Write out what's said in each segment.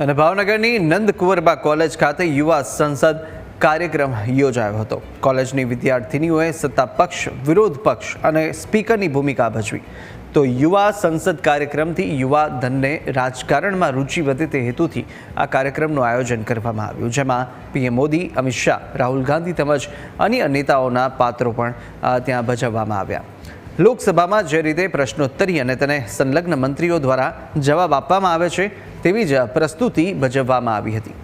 અને ભાવનગરની નંદ કુંવરબા કોલેજ ખાતે યુવા સંસદ કાર્યક્રમ યોજાયો હતો। કોલેજની વિદ્યાર્થીનીઓએ સત્તા પક્ષ, વિરોધ પક્ષ અને સ્પીકરની ભૂમિકા ભજવી। તો યુવા સંસદ કાર્યક્રમથી યુવા ધનને રાજકારણમાં રુચિ વધે તે હેતુથી આ કાર્યક્રમનું આયોજન કરવામાં આવ્યું, જેમાં પીએમ મોદી, અમિત શાહ, રાહુલ ગાંધી તેમજ અન્ય નેતાઓના પાત્રો પણ ત્યાં ભજવવામાં આવ્યા। લોકસભામાં જે રીતે પ્રશ્નોત્તરી અને તેને સંલગ્ન મંત્રીઓ દ્વારા જવાબ આપવામાં આવે છે તેવી જ પ્રસ્તુતિ ભજવવામાં આવી હતી।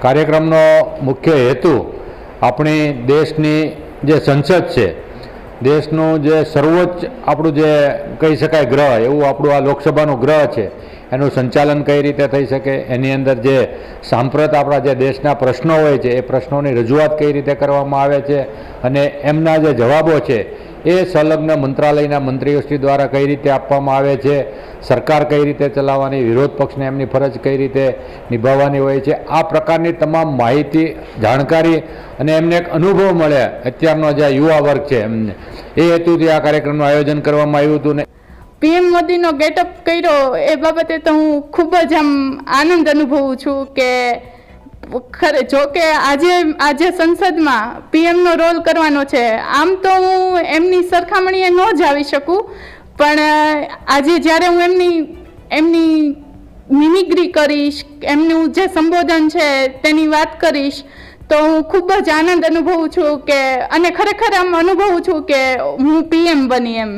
કાર્યક્રમનો મુખ્ય હેતુ આપણી દેશની જે સંસદ છે, દેશનું જે સર્વોચ્ચ આપણું જે કહી શકાય ગ્રહ, એવું આપણું આ લોકસભાનું ગ્રહ છે, એનું સંચાલન કઈ રીતે થઈ શકે, એની અંદર જે સાંપ્રત આપણા જે દેશના પ્રશ્નો હોય છે એ પ્રશ્નોની રજૂઆત કઈ રીતે કરવામાં આવે છે અને એમના જે જવાબો છે એ સંલગ્ન મંત્રાલયના મંત્રીઓશ્રી દ્વારા કઈ રીતે આપવામાં આવે છે, સરકાર કઈ રીતે ચલાવવાની, વિરોધ પક્ષને એમની ફરજ કઈ રીતે નિભાવવાની હોય છે, આ પ્રકારની તમામ માહિતી, જાણકારી અને એમને એક અનુભવ મળે અત્યારનો જે યુવા વર્ગ છે એમને, એ હેતુથી આ કાર્યક્રમનું આયોજન કરવામાં આવ્યું હતું। ને પીએમ મોદીનો ગેટઅપ કર્યો એ બાબતે તો હું ખૂબ જ આનંદ અનુભવું છું કે જો કે આજે સંસદમાં પીએમનો રોલ કરવાનો છે। આમ તો હું એમની સરખામણીએ ન જ આવી શકું, પણ આજે જ્યારે હું એમની મિમિક્રી કરીશ, એમનું જે સંબોધન છે તેની વાત કરીશ, તો હું ખૂબ જ આનંદ અનુભવું છું કે અને ખરેખર આમ અનુભવું છું કે હું પીએમ બની એમ।